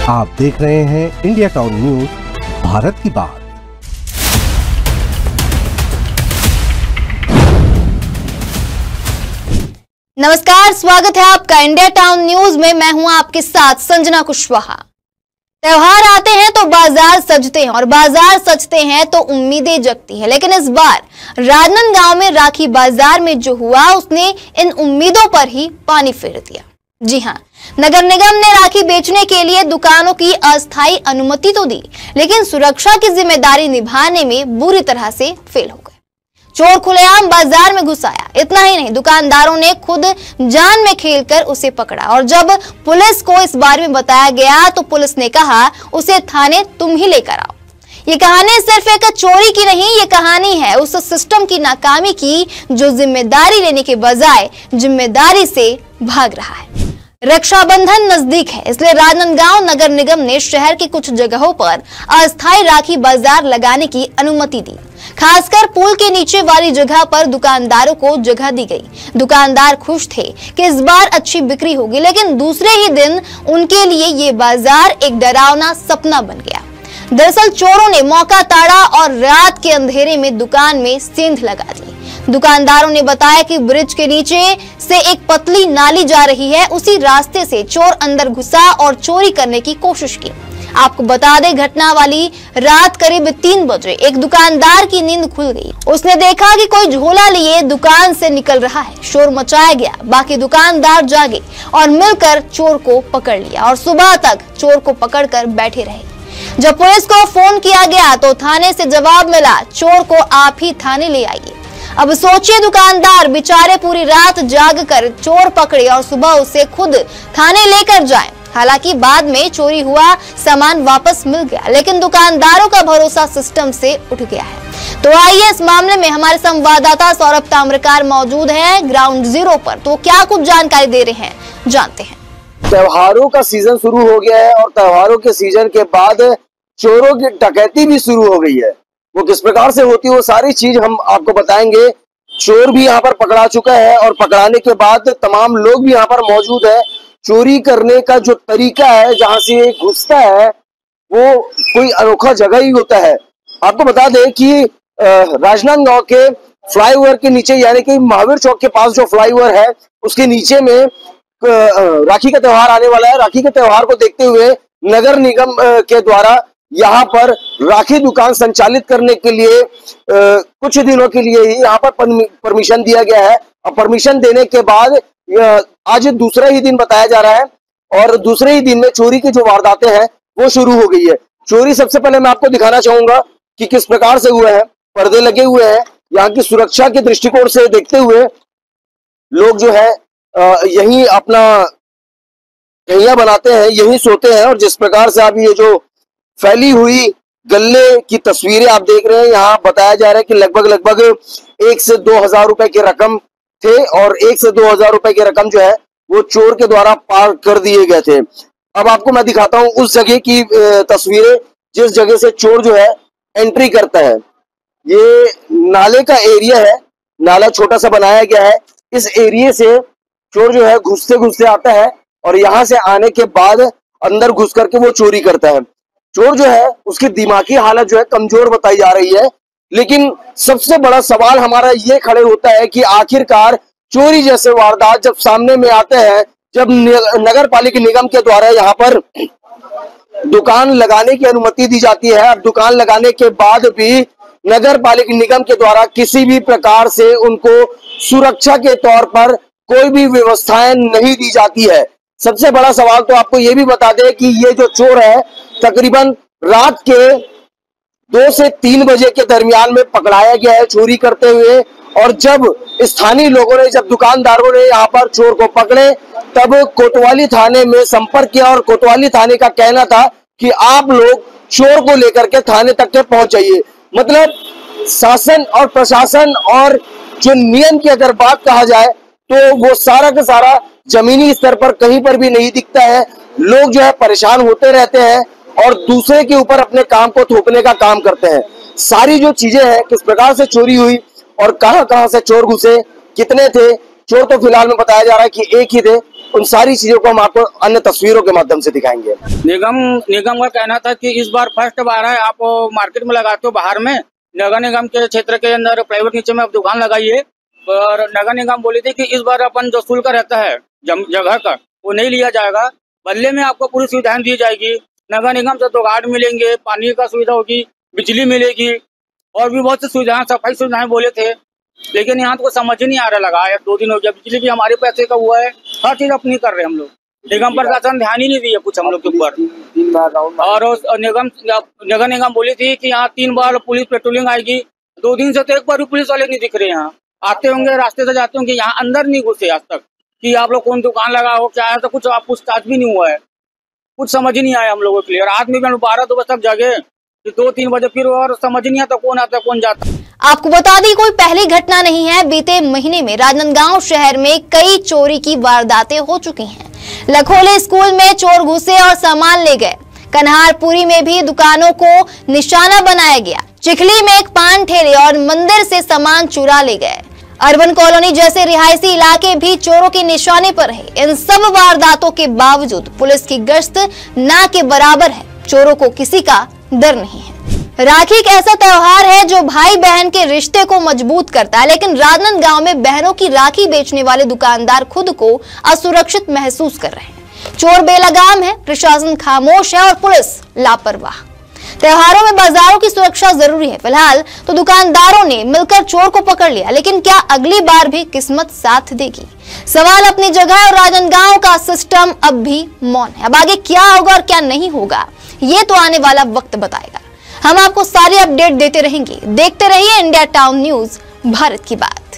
आप देख रहे हैं इंडिया टाउन न्यूज, भारत की बात। नमस्कार, स्वागत है आपका इंडिया टाउन न्यूज में। मैं हूं आपके साथ संजना कुशवाहा। त्योहार आते हैं तो बाजार सजते हैं और बाजार सजते हैं तो उम्मीदें जगती हैं, लेकिन इस बार राजनांदगांव में राखी बाजार में जो हुआ उसने इन उम्मीदों पर ही पानी फेर दिया। जी हां, नगर निगम ने राखी बेचने के लिए दुकानों की अस्थायी अनुमति तो दी, लेकिन सुरक्षा की जिम्मेदारी निभाने में बुरी तरह से फेल हो गए। चोर खुलेआम बाजार में घुस आया। इतना ही नहीं, दुकानदारों ने खुद जान में खेलकर उसे पकड़ा और जब पुलिस को इस बारे में बताया गया तो पुलिस ने कहा उसे थाने तुम ही लेकर आओ। ये कहानी सिर्फ एक चोरी की नहीं, ये कहानी है उस सिस्टम की नाकामी की जो जिम्मेदारी लेने के बजाय जिम्मेदारी से भाग रहा है। रक्षाबंधन नजदीक है, इसलिए राजनांदगांव नगर निगम ने शहर की कुछ जगहों पर अस्थायी राखी बाजार लगाने की अनुमति दी। खासकर पुल के नीचे वाली जगह पर दुकानदारों को जगह दी गई। दुकानदार खुश थे कि इस बार अच्छी बिक्री होगी, लेकिन दूसरे ही दिन उनके लिए ये बाजार एक डरावना सपना बन गया। दरअसल चोरों ने मौका ताड़ा और रात के अंधेरे में दुकान में सेंध लगा दी। दुकानदारों ने बताया कि ब्रिज के नीचे से एक पतली नाली जा रही है, उसी रास्ते से चोर अंदर घुसा और चोरी करने की कोशिश की। आपको बता दें, घटना वाली रात करीब 3 बजे एक दुकानदार की नींद खुल गई। उसने देखा कि कोई झोला लिए दुकान से निकल रहा है। शोर मचाया गया, बाकी दुकानदार जागे और मिलकर चोर को पकड़ लिया और सुबह तक चोर को पकड़कर बैठे रहे। जब पुलिस को फोन किया गया तो थाने से जवाब मिला, चोर को आप ही थाने ले आइए। अब सोचिए, दुकानदार बेचारे पूरी रात जागकर चोर पकड़े और सुबह उसे खुद थाने लेकर जाए। हालांकि बाद में चोरी हुआ सामान वापस मिल गया, लेकिन दुकानदारों का भरोसा सिस्टम से उठ गया है। तो आइए इस मामले में हमारे संवाददाता सौरभ ताम्रकार मौजूद हैं ग्राउंड जीरो पर, तो क्या कुछ जानकारी दे रहे हैं, जानते हैं। त्योहारों का सीजन शुरू हो गया है और त्योहारों के सीजन के बाद चोरों की डकैती भी शुरू हो गई है। वो किस प्रकार से होती है वो सारी चीज हम आपको बताएंगे। चोर भी यहाँ पर पकड़ा चुका है और पकड़ाने के बाद तमाम लोग भी यहाँ पर मौजूद है। चोरी करने का जो तरीका है, जहां से ये घुसता है वो कोई अनोखा जगह ही होता है। आपको बता दें कि राजनांदगांव के फ्लाईओवर के नीचे, यानी कि महावीर चौक के पास जो फ्लाईओवर है उसके नीचे में राखी का त्योहार आने वाला है। राखी के त्योहार को देखते हुए नगर निगम के द्वारा यहाँ पर राखी दुकान संचालित करने के लिए कुछ दिनों के लिए ही यहाँ पर परमिशन दिया गया है। और परमिशन देने के बाद आज दूसरा ही दिन बताया जा रहा है और दूसरे ही दिन में चोरी की जो वारदातें हैं वो शुरू हो गई है। चोरी सबसे पहले मैं आपको दिखाना चाहूंगा कि किस प्रकार से हुआ है। पर्दे लगे हुए हैं, यहाँ की सुरक्षा के दृष्टिकोण से देखते हुए लोग जो है यही अपना कहिया बनाते हैं, यही सोते हैं। और जिस प्रकार से आप ये जो फैली हुई गल्ले की तस्वीरें आप देख रहे हैं, यहाँ बताया जा रहा है कि लगभग 1 से 2 हजार रुपए की रकम थे और 1 से 2 हजार रुपए की रकम जो है वो चोर के द्वारा पार कर दिए गए थे। अब आपको मैं दिखाता हूं उस जगह की तस्वीरें जिस जगह से चोर जो है एंट्री करता है। ये नाले का एरिया है, नाला छोटा सा बनाया गया है। इस एरिया से चोर जो है घुसते घुसते आता है और यहाँ से आने के बाद अंदर घुस करके वो चोरी करता है। चोर जो है उसकी दिमागी हालत जो है कमजोर बताई जा रही है, लेकिन सबसे बड़ा सवाल हमारा ये खड़े होता है कि आखिरकार चोरी जैसे वारदात जब सामने में आते हैं, जब नगर पालिका निगम के द्वारा यहाँ पर दुकान लगाने की अनुमति दी जाती है, अब दुकान लगाने के बाद भी नगर पालिका निगम के द्वारा किसी भी प्रकार से उनको सुरक्षा के तौर पर कोई भी व्यवस्थाएं नहीं दी जाती है। सबसे बड़ा सवाल तो आपको ये भी बता दें कि ये जो चोर है तकरीबन रात के 2 से 3 बजे के दरमियान में पकड़ाया गया है चोरी करते हुए। और जब स्थानीय लोगों ने, जब दुकानदारों ने यहाँ पर चोर को पकड़े, तब कोतवाली थाने में संपर्क किया और कोतवाली थाने का कहना था कि आप लोग चोर को लेकर के थाने तक के पहुंच जाइए। मतलब शासन और प्रशासन और जो नियम की अगर बात कहा जाए तो वो सारा का सारा जमीनी स्तर पर कहीं पर भी नहीं दिखता है। लोग जो है परेशान होते रहते हैं और दूसरे के ऊपर अपने काम को थोपने का काम करते हैं। सारी जो चीजें हैं, किस प्रकार से चोरी हुई और कहां से चोर घुसे, कितने थे, चोर तो फिलहाल में बताया जा रहा है कि एक ही थे, उन सारी चीजों को हम आपको अन्य तस्वीरों के माध्यम से दिखाएंगे। निगम का कहना था कि इस बार फर्स्ट बार है, आप मार्केट में लगाते हो बाहर में, नगर निगम के क्षेत्र के अंदर प्राइवेट नीचे में आप दुकान लगाइए। और नगर निगम बोली थी कि इस बार अपन जो शुल्क रहता है जगह का वो नहीं लिया जाएगा, बदले में आपको पूरी सुविधाएं दी जाएगी। नगर निगम से तो गार्ड मिलेंगे, पानी का सुविधा होगी, बिजली मिलेगी और भी बहुत सी सुविधाएं, सफाई सुविधाएं बोले थे। लेकिन यहाँ तो समझ ही नहीं आ रहा, लगा 2 दिन हो गया, बिजली भी हमारे पैसे का हुआ है, हर चीज अपनी कर रहे हैं हम लोग। निगम प्रशासन ध्यान ही नहीं दिया कुछ हम लोग के ऊपर। और नगर निगम बोली थी कि यहाँ 3 बार पुलिस पेट्रोलिंग आएगी, 2 दिन से तो एक बार भी पुलिस वाले नहीं दिख रहे। यहाँ आते होंगे, रास्ते से जाते होंगे, यहाँ अंदर नहीं घुसे आज तक कि आप लोग कौन दुकान लगा हो क्या है, तो कुछ आप पूछताछ भी नहीं हुआ है, कुछ समझ ही नहीं आया हम लोगों के लिए। रात में 12-2 बजे तक जगे, 2-3 बजे फिर और समझ नहीं आता कौन आता कौन जाता। आपको बता दी कोई पहली घटना नहीं है। बीते महीने में राजनांदगांव शहर में कई चोरी की वारदातें हो चुकी हैं। लखोले स्कूल में चोर घुसे और सामान ले गए। कन्हारपुरी में भी दुकानों को निशाना बनाया गया। चिखली में एक पान ठेले और मंदिर से सामान चुरा ले गए। अर्बन कॉलोनी जैसे रिहायशी इलाके भी चोरों के निशाने पर है। इन सब वारदातों के बावजूद पुलिस की गश्त ना के बराबर है। चोरों को किसी का डर नहीं है। राखी एक ऐसा त्योहार है जो भाई बहन के रिश्ते को मजबूत करता है, लेकिन राजनांदगांव में बहनों की राखी बेचने वाले दुकानदार खुद को असुरक्षित महसूस कर रहे हैं। चोर बेलगाम है, प्रशासन खामोश है और पुलिस लापरवाह। त्योहारों में बाजारों की सुरक्षा जरूरी है। फिलहाल तो दुकानदारों ने मिलकर चोर को पकड़ लिया, लेकिन क्या अगली बार भी किस्मत साथ देगी? सवाल अपनी जगह और राजनांदगांव का सिस्टम अब भी मौन है। अब आगे क्या होगा और क्या नहीं होगा, ये तो आने वाला वक्त बताएगा। हम आपको सारी अपडेट देते रहेंगे। देखते रहिए इंडिया टाउन न्यूज, भारत की बात।